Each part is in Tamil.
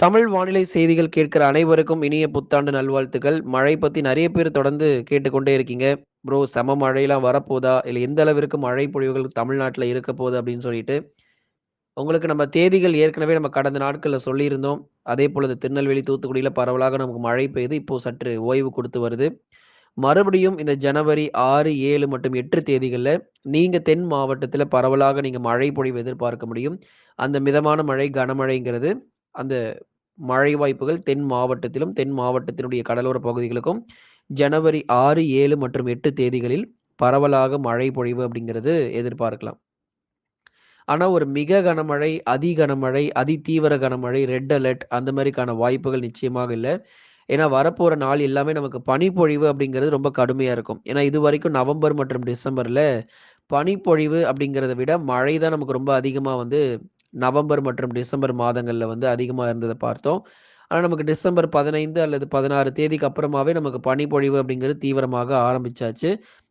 தமிழ் வானிலை செய்திகள் கேட்கிற அனைவருக்கும் இனிய புத்தாண்டு நல்வாழ்த்துக்கள். மழை பத்தி நெறைய பேர் தொடர்ந்து கேட்டுக்கொண்டே இருக்கீங்க. ப்ரோ செம மழைலாம் வரப்போதா? இல்ல எந்த அளவிற்கு மழை பொழிவுகள் தமிழ்நாட்டுல இருக்க போது அப்படின்னு சொல்லிட்டு, உங்களுக்கு நம்ம தேதிகள் ஏற்கனவே நம்ம கடந்த நாட்கள்ல சொல்லியிருந்தோம். அதேபோல இந்த திருநெல்வேலி, தூத்துக்குடியில பரவலாக நமக்கு மழை பெய்து இப்போ சற்று ஓய்வு குடுத்து வருது. மறுபடியும் இந்த ஜனவரி 6, 7 மற்றும் 8 தேதிகள்ல நீங்க தென் மாவட்டத்தில பரவலாக நீங்க மழை பொழிவு எதிர்பார்க்க முடியும். அந்த மிதமான மழை, கனமழைங்கிறது அந்த மழை வாய்ப்புகள் தென் மாவட்டத்திலும், தென் மாவட்டத்தினுடைய கடலோர பகுதிகளுக்கும் ஜனவரி 6, 7 மற்றும் 8 தேதிகளில் பரவலாக மழை பொழிவு அப்படிங்கிறது எதிர்பார்க்கலாம். ஆனா, ஒரு மிக கனமழை, அதி கனமழை, அதி தீவிர கனமழை, ரெட் அலர்ட் அந்த மாரிக்கான வாய்ப்புகள் நிச்சயமாக இல்ல. ஏன்னா, வரப்போற நாள் எல்லாமே நமக்கு பனிப்பொழிவு அப்படிங்கிறது ரொம்ப கடுமையா இருக்கும். ஏன்னா, இதுவரைக்கும் நவம்பர் மற்றும் டிசம்பர்ல பனிப்பொழிவு அப்படிங்கிறத விட மழை தான் நமக்கு ரொம்ப அதிகமா வந்து நவம்பர் மற்றும் டிசம்பர் மாதங்கள்ல வந்து அதிகமா இருந்தத பார்த்தோம். ஆனா, நமக்கு டிசம்பர் 15 அல்லது 16 தேதிக்கு அப்புறமாவே நமக்கு பனிப்பொழிவு அப்படிங்கிறது தீவிரமாக ஆரம்பிச்சாச்சு.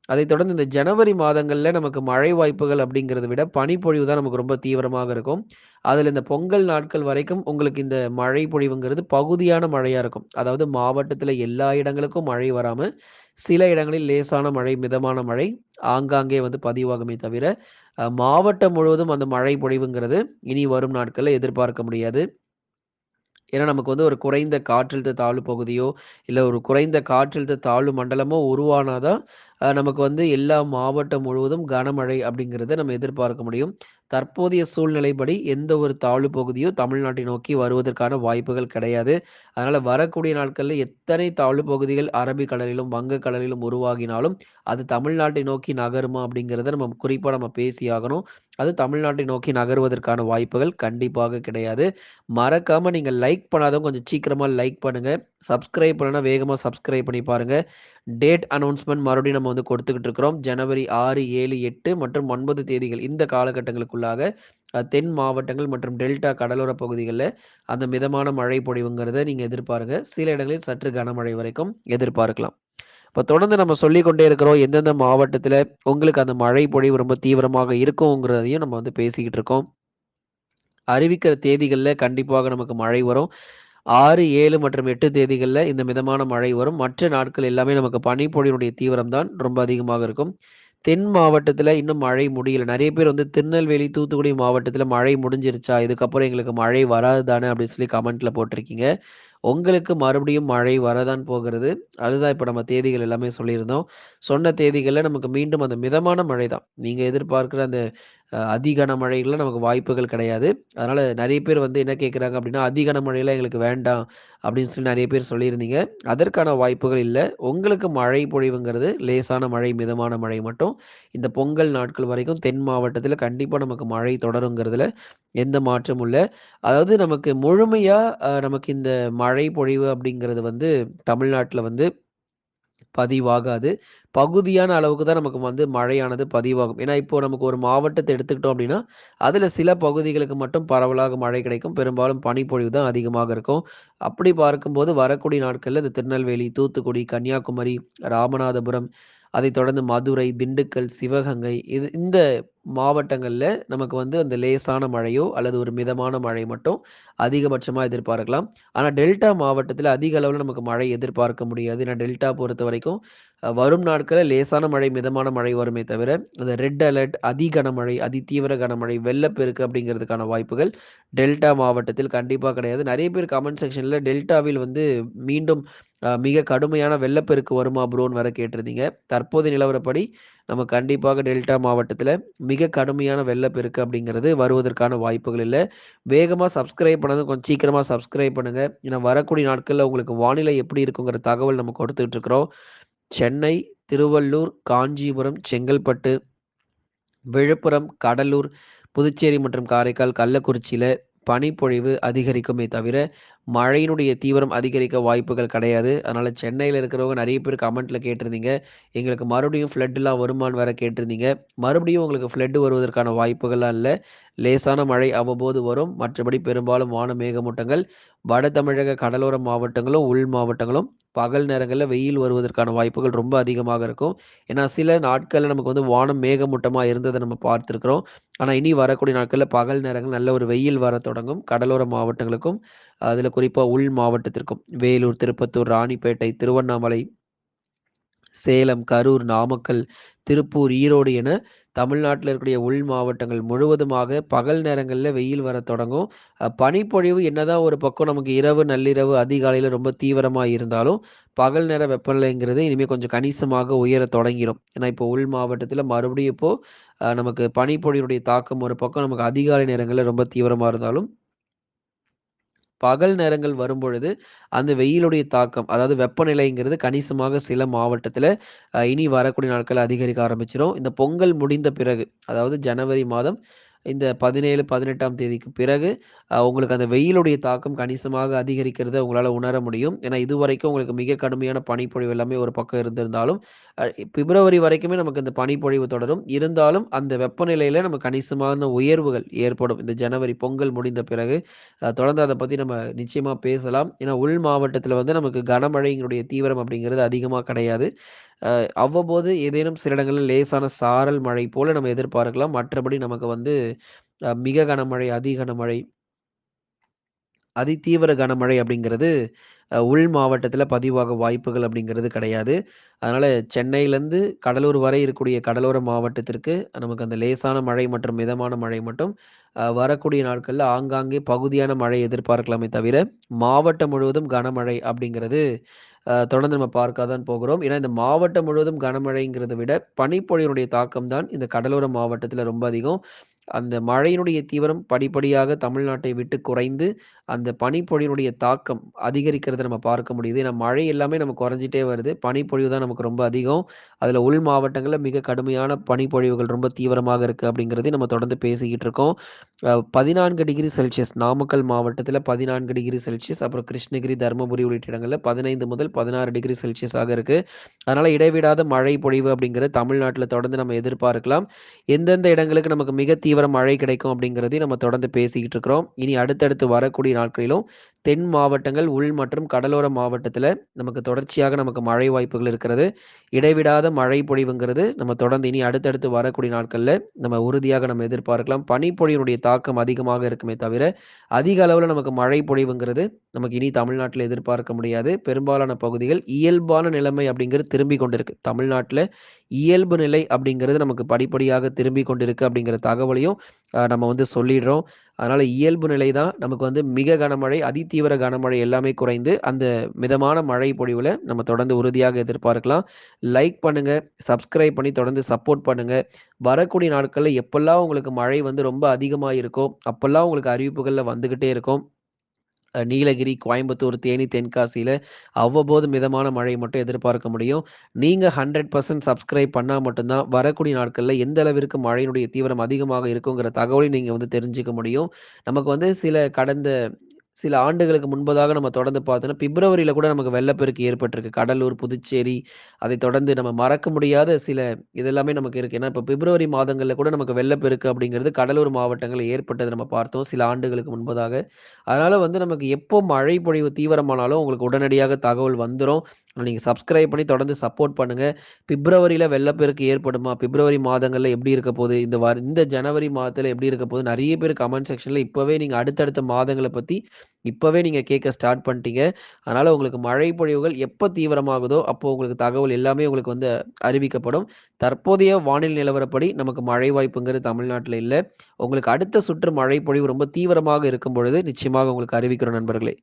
அதைத் தொடர்ந்து இந்த ஜனவரி மாதங்கள்ல நமக்கு மழை வாய்ப்புகள் அப்படிங்கிறத விட பனிப்பொழிவு தான் நமக்கு ரொம்ப தீவிரமாக இருக்கும். அதுல இந்த பொங்கல் நாட்கள் வரைக்கும் உங்களுக்கு இந்த மழை பொழிவுங்கிறது பகுதியான மழையா இருக்கும். அதாவது மாவட்டத்துல எல்லா இடங்களுக்கும் மழை வராம, சில இடங்களில் லேசான மழை, மிதமான மழை ஆங்காங்கே வந்து பதிவாகுமே தவிர, மாவட்டம் முழுவதும் அந்த மழை பொழிவுங்கிறது இனி வரும் நாட்கள்ல எதிர்பார்க்க முடியாது. ஏன்னா, நமக்கு வந்து ஒரு குறைந்த காற்றழுத்த தாழ்வு பகுதியோ, இல்ல ஒரு குறைந்த காற்றழுத்த தாழ்வு மண்டலமோ உருவானா தான், நமக்கு வந்து எல்லா மாவட்டம் முழுவதும் கனமழை அப்படிங்கிறத நம்ம எதிர்பார்க்க முடியும். தற்போதைய சூழ்நிலைப்படி எந்த ஒரு தாழ்வு பகுதியும் தமிழ்நாட்டை நோக்கி வருவதற்கான வாய்ப்புகள் கிடையாது. அதனால வரக்கூடிய நாட்கள்ல எத்தனை தாழ்வு பகுதிகள் அரபிக் கடலிலும், வங்கக் கடலிலும் உருவாகினாலும், அது தமிழ்நாட்டை நோக்கி நகருமா அப்படிங்கிறத நம்ம குறிப்பா நம்ம பேசியாகணும். அது தமிழ்நாட்டை நோக்கி நகருவதற்கான வாய்ப்புகள் கண்டிப்பாக கிடையாது. மறக்காம நீங்க லைக் பண்ணாதவங்க கொஞ்சம் சீக்கிரமா லைக் பண்ணுங்க. சப்ஸ்கிரைப் பண்ணலனா வேகமா சப்ஸ்கிரைப் பண்ணி பாருங்க. டேட் அனௌன்ஸ்மென்ட் மறுபடியும் நம்ம வந்து கொடுத்துக்கிட்டு இருக்கிறோம். ஜனவரி 6, 7, 8 மற்றும் 9 தேதிகள் இந்த காலகட்டங்களுக்குள்ளாக தென் மாவட்டங்கள் மற்றும் டெல்டா கடலோர பகுதிகள்ல அந்த மிதமான மழை பொழிவுங்கிறத நீங்க எதிர்பாருங்க. சில இடங்களில் சற்று கனமழை வரைக்கும் எதிர்பார்க்கலாம். இப்ப தொடர்ந்து நம்ம சொல்லிக் கொண்டே இருக்கிறோம். எந்தெந்த மாவட்டத்தில உங்களுக்கு அந்த மழை பொழிவு ரொம்ப தீவிரமாக இருக்குங்கிறதையும் நம்ம வந்து பேசிக்கிட்டு இருக்கோம். அறிவிக்கிற தேதிகள்ல கண்டிப்பாக நமக்கு மழை வரும். 6, 7 மற்றும் 8 தேதிகள்ல இந்த மிதமான மழை வரும். மற்ற நாட்கள் எல்லாமே நமக்கு பனிப்பொழிவினுடைய தீவிரம் தான் ரொம்ப அதிகமாக இருக்கும். தென் மாவட்டத்தில இன்னும் மழை முடியல. நெறைய பேர் வந்து திருநெல்வேலி, தூத்துக்குடி மாவட்டத்தில மழை முடிஞ்சிருச்சா? இதுக்கப்புறம் எங்களுக்கு மழை வராது தானே அப்படின்னு சொல்லி கமெண்ட்ல போட்டிருக்கீங்க. உங்களுக்கு மறுபடியும் மழை வரதான் போகிறது. அதுதான் இப்ப நம்ம தேதிகள் எல்லாமே சொல்லியிருந்தோம். சொன்ன தேதிகள்ல நமக்கு மீண்டும் அந்த மிதமான மழை தான். நீங்க எதிர்பார்க்கிற அந்த அதி கனமழைகள்ல நமக்கு வாய்ப்புகள் கிடையாது. அதனால நெறைய பேர் வந்து என்ன கேட்குறாங்க அப்டின்னா, "அதி கனமழைலாம் எங்களுக்கு வேண்டாம்." அப்படின்னு சொல்லி நெறைய பேர் சொல்லியிருந்தீங்க. அதற்கான வாய்ப்புகள் இல்ல. உங்களுக்கு மழை பொழிவுங்கிறது லேசான மழை, மிதமான மழை மட்டும் இந்த பொங்கல் நாட்கள் வரைக்கும் தென் மாவட்டத்தில கண்டிப்பா நமக்கு மழை தொடருங்கிறதுல எந்த மாற்றமும் இல்ல. அதாவது நமக்கு முழுமையா நமக்கு இந்த மழை பொழிவு அப்படிங்கிறது வந்து தமிழ்நாட்ல வந்து பதிவாகாது. பகுதியான அளவுக்கு தான் நமக்கு வந்து மழையானது பதிவாகும். ஏன்னா, இப்போ நமக்கு ஒரு மாவட்டத்த எடுத்துக்கிட்டோம் அப்டின்னா, அதுல சில பகுதிகளுக்கு மட்டும் பரவலாக மழை கிடைக்கும். பெரும்பாலும் பனிப்பொழிவு தான் அதிகமாக இருக்கும். அப்படி பார்க்கும்போது வரக்கூடிய நாட்கள்ல இந்த திருநெல்வேலி, தூத்துக்குடி, கன்னியாகுமரி, ராமநாதபுரம், அதைத் தொடர்ந்து மதுரை, திண்டுக்கல், சிவகங்கை இந்த மாவட்டங்கள்ல நமக்கு வந்து அந்த லேசான மழையோ அல்லது ஒரு மிதமான மழை மட்டும் அதிகபட்சமா எதிர்பார்க்கலாம். ஆனா, டெல்டா மாவட்டத்தில அதிக அளவுல நமக்கு மழை எதிர்பார்க்க முடியாது. ஏன்னா, டெல்டா பொறுத்தவரைக்கும் வரும் நாட்கள்ல லேசான மழை, மிதமான மழை வருமே தவிர, அந்த ரெட் அலர்ட், அதி கனமழை, அதி தீவிர கனமழை, வெள்ளப்பெருக்கு அப்படிங்கிறதுக்கான வாய்ப்புகள் டெல்டா மாவட்டத்தில் கண்டிப்பா கிடையாது. நெறைய பேர் கமெண்ட் செக்ஷன்ல டெல்டாவில் வந்து மீண்டும் மிக கடுமையான வெள்ளப்பெருக்கு வருமா ப்ரோன்னு வேற கேட்டிருந்தீங்க. தற்போதைய நிலவரப்படி நம்ம கண்டிப்பாக டெல்டா மாவட்டத்தில மிக கடுமையான வெள்ளப்பெருக்கு அப்படிங்கிறது வருவதற்கான வாய்ப்புகள் இல்ல. வேகமா சப்ஸ்கிரைப் பண்ணாதவங்க கொஞ்சம் சீக்கிரமா சப்ஸ்கிரைப் பண்ணுங்க. ஏன்னா வரக்கூடிய நாட்கள்ல உங்களுக்கு வானிலை எப்படி இருக்குங்கிற தகவல் நம்ம கொடுத்துட்டு இருக்கிறோம். சென்னை, திருவள்ளூர், காஞ்சிபுரம், செங்கல்பட்டு, விழுப்புரம், கடலூர், புதுச்சேரி மற்றும் காரைக்கால், கள்ளக்குறிச்சியில பனிப்பொழிவு அதிகரிக்குமே தவிர, மழையினுடைய தீவிரம் அதிகரிக்க வாய்ப்புகள் கிடையாது. அதனால சென்னையில இருக்கிறவங்க நெறைய பேர் கமெண்ட்ல கேட்டிருந்தீங்க. எங்களுக்கு மறுபடியும் ஃப்ளட்லாம் வருமான்னு வேற கேட்டிருந்தீங்க. மறுபடியும் உங்களுக்கு ஃப்ளட் வருவதற்கான வாய்ப்புகள்லாம் இல்ல. லேசான மழை அவ்வப்போது வரும். மற்றபடி பெரும்பாலும் வான மேகமூட்டங்கள். வட தமிழக கடலோர மாவட்டங்களும், உள் மாவட்டங்களும் பகல் நேரங்கள்ல வெயில் வருவதற்கான வாய்ப்புகள் ரொம்ப அதிகமாக இருக்கும். ஏன்னா, சில நாட்கள்ல நமக்கு வந்து வானம் மேகமூட்டமா இருந்தத நம்ம பார்த்திருக்கிறோம். ஆனா, இனி வரக்கூடிய நாட்கள்ல பகல் நேரங்கள் நல்ல ஒரு வெயில் வரத் தொடங்கும். கடலோர மாவட்டங்களுக்கும், அதில குறிப்பா உள் மாவட்டத்திற்கும் வேலூர், திருப்பத்தூர், ராணிப்பேட்டை, திருவண்ணாமலை, சேலம், கரூர், நாமக்கல், திருப்பூர், ஈரோடு என தமிழ்நாட்டில இருக்கக்கூடிய உள் மாவட்டங்கள் முழுவதுமாக பகல் நேரங்கள்ல வெயில் வரத் தொடங்கும். பனிப்பொழிவு என்னதான் ஒரு பக்கம் நமக்கு இரவு, நள்ளிரவு, அதிகாலையில ரொம்ப தீவிரமா இருந்தாலும், பகல் நேர வெப்பநிலைங்கிறது இனிமே கொஞ்சம் கணிசமாக உயரத் தொடங்கிரும். ஏன்னா, இப்போ உள் மாவட்டத்தில மறுபடியும் இப்போ நமக்கு பனிப்பொழிவினுடைய தாக்கம் ஒரு பக்கம் நமக்கு அதிகாலை நேரங்கள்ல ரொம்ப தீவிரமா இருந்தாலும், பகல் நேரங்கள் வரும்பொழுது, அந்த வெயிலுடைய தாக்கம், அதாவது வெப்பநிலைங்கிறது கணிசமாக சில மாவட்டத்தில இனி வரக்கூடிய நாட்கள்ல அதிகரிக்க ஆரம்பிச்சுரும். இந்த பொங்கல் முடிந்த பிறகு, அதாவது ஜனவரி மாதம் இந்த 17, 18ஆம் தேதிக்கு பிறகு உங்களுக்கு அந்த வெயிலுடைய தாக்கம் கணிசமாக அதிகரிக்கிறத உங்களால உணர முடியும். ஏன்னா, இதுவரைக்கும் உங்களுக்கு மிக கடுமையான பனிப்பொழிவு எல்லாமே ஒரு பக்கம் இருந்திருந்தாலும், அ பிப்ரவரி வரைக்குமே நமக்கு இந்த பனிப்பொழிவு தொடரும். இருந்தாலும் அந்த வெப்பநிலையில நமக்கு கணிசமான உயர்வுகள் ஏற்படும். இந்த ஜனவரி பொங்கல் முடிந்த பிறகு. தொடர்ந்து அத பத்தி நம்ம நிச்சயமா பேசலாம். ஏன்னா, உள் மாவட்டத்தில வந்து நமக்கு கனமழையினுடைய தீவிரம் அப்படிங்கிறது அதிகமா கிடையாது. அ அவ்வப்போது ஏதேனும் சில இடங்கள்ல லேசான சாரல் மழை போல நம்ம எதிர்பார்க்கலாம். மற்றபடி நமக்கு வந்து மிக கனமழை, அதி கனமழை, அதிதீவிர கனமழை அப்படிங்கிறது உள் மாவட்டத்தில பதிவாக வாய்ப்புகள் அப்படிங்கிறது கிடையாது. அதனால சென்னையிலேருந்து கடலூர் வரை இருக்கக்கூடிய கடலோர மாவட்டத்திற்கு நமக்கு அந்த லேசான மழை மற்றும் மிதமான மழை மட்டும் வரக்கூடிய நாட்கள்ல ஆங்காங்கே பகுதியான மழை எதிர்பார்க்கலாமே தவிர, மாவட்டம் முழுவதும் கனமழை அப்படிங்கிறது தொடர்ந்து நம்ம பார்க்க தான் போகிறோம். ஏன்னா, இந்த மாவட்டம் முழுவதும் கனமழைங்கிறத விட, பனிப்பொழிவினுடைய தாக்கம் தான் இந்த கடலோர மாவட்டத்தில ரொம்ப அதிகம். அந்த மழையினுடைய தீவிரம் படிப்படியாக தமிழ்நாட்டை விட்டு குறைந்து, அந்த பனிப்பொழிவினுடைய தாக்கம் அதிகரிக்கிறத நம்ம பார்க்க முடியுது. ஏன்னா, மழை எல்லாமே நமக்கு குறைஞ்சிட்டே வருது. பனிப்பொழிவு தான் நமக்கு ரொம்ப அதிகம். அதில உள் மாவட்டங்கள்ல மிக கடுமையான பனிப்பொழிவுகள் ரொம்ப தீவிரமாக இருக்கு அப்படிங்கிறதையும் நம்ம தொடர்ந்து பேசிக்கிட்டு இருக்கோம். 14 டிகிரி செல்சியஸ் நாமக்கல் மாவட்டத்தில 14 டிகிரி செல்சியஸ், அப்புறம் கிருஷ்ணகிரி, தருமபுரி உள்ளிட்ட இடங்கள்ல 15 முதல் 16 டிகிரி செல்சியஸாக இருக்கு. அதனால இடைவிடாத மழை பொழிவு அப்படிங்கிறது தமிழ்நாட்டில தொடர்ந்து நம்ம எதிர்பார்க்கலாம். எந்தெந்த இடங்களுக்கு நமக்கு மிக தீவிர மழை கிடைக்கும் அப்படிங்கிறதையும் நம்ம தொடர்ந்து பேசிக்கிட்டு இருக்கிறோம். இனி அடுத்தடுத்து வரக்கூடிய நாட்களிலும் தென் மாவட்டங்கள், உள் மற்றும் கடலோர மாவட்டத்தில நமக்கு தொடர்ச்சியாக நமக்கு மழை வாய்ப்புகள் இருக்கிறது. இடைவிடாத மழை பொழிவுங்கிறது நம்ம தொடர்ந்து இனி அடுத்தடுத்து வரக்கூடிய நாட்கள்ல நம்ம உறுதியாக நம்ம எதிர்பார்க்கலாம். பனிப்பொழிவினுடைய தாக்கம் அதிகமாக இருக்குமே தவிர, அதிக அளவுல நமக்கு மழை பொழிவுங்கிறது நமக்கு இனி தமிழ்நாட்டில எதிர்பார்க்க முடியாது. பெரும்பாலான பகுதிகள் இயல்பான நிலைமை அப்படிங்கிறது திரும்பிக் கொண்டிருக்கு. தமிழ்நாட்டில இயல்பு நிலை அப்படிங்கிறது நமக்கு படிப்படியாக திரும்பிக் கொண்டிருக்கு அப்படிங்கிற தகவலையும் நம்ம வந்து சொல்லிடுறோம். அதனால இயல்பு நிலை தான் நமக்கு வந்து மிக கனமழை, அதிதீவிர கனமழை எல்லாமே குறைந்து, அந்த மிதமான மழை பொழிவுல நம்ம தொடர்ந்து உறுதியாக எதிர்பார்க்கலாம். லைக் பண்ணுங்க, சப்ஸ்கிரைப் பண்ணி தொடர்ந்து சப்போர்ட் பண்ணுங்க. வரக்கூடிய நாட்கள்ல எப்பல்லாம் உங்களுக்கு மழை வந்து ரொம்ப அதிகமா இருக்கோ, அப்பல்லாம் உங்களுக்கு அறிவிப்புகள்ல வந்துகிட்டே இருக்கும். நீலகிரி, கோயம்புத்தூர், தேனி, தென்காசியில அவ்வப்போது மிதமான மழை மட்டும் எதிர்பார்க்க முடியும். நீங்க 100% சப்ஸ்கிரைப் பண்ணா மட்டும் தான் வரக்கூடிய நாட்கள்ல எந்த அளவிற்கு மழையினுடைய தீவிரம் அதிகமாக இருக்குங்கிற தகவலையும் நீங்க வந்து தெரிஞ்சுக்க முடியும். நமக்கு வந்து கடந்த சில ஆண்டுகளுக்கு முன்பதாக நம்ம தொடர்ந்து பார்த்தோம்னா, பிப்ரவரியில கூட நமக்கு வெள்ளப்பெருக்கு ஏற்பட்டிருக்கு. கடலூர், புதுச்சேரி, அதைத் தொடர்ந்து நம்ம மறக்க முடியாத சில இதெல்லாமே நமக்கு இருக்கு. ஏன்னா, இப்ப பிப்ரவரி மாதங்கள்ல கூட நமக்கு வெள்ளப்பெருக்கு அப்படிங்கிறது கடலூர் மாவட்டங்கள்ல ஏற்பட்டத நம்ம பார்த்தோம், சில ஆண்டுகளுக்கு முன்பதாக. அதனால வந்து நமக்கு எப்போ மழை பொழிவு தீவிரமானாலும் உங்களுக்கு உடனடியாக தகவல் வந்துரும். நீங்க சப்ஸ்கிரைப் பண்ணி தொடர்ந்து சப்போர்ட் பண்ணுங்க. பிப்ரவரியில வெள்ளப்பெருக்கு ஏற்படுமா? பிப்ரவரி மாதங்கள்ல எப்படி இருக்க போது? இந்த ஜனவரி மாதத்துல எப்படி இருக்க போது? நெறைய பேர் கமெண்ட் செக்ஷன்ல இப்பவே நீங்க அடுத்தடுத்த மாதங்கள பத்தி இப்பவே நீங்க கேட்க ஸ்டார்ட் பண்ணிட்டீங்க. அதனால உங்களுக்கு மழை பொழிவுகள் எப்ப தீவிரமாகுதோ, அப்போ உங்களுக்கு தகவல் எல்லாமே உங்களுக்கு வந்து அறிவிக்கப்படும். தற்போதைய வானிலை நிலவரப்படி நமக்கு மழை வாய்ப்புங்கிறது தமிழ்நாட்டுல இல்ல. உங்களுக்கு அடுத்த சுற்று மழை பொழிவு ரொம்ப தீவிரமாக இருக்கும் பொழுது, நிச்சயமாக உங்களுக்கு அறிவிக்கிறோம் நண்பர்களே.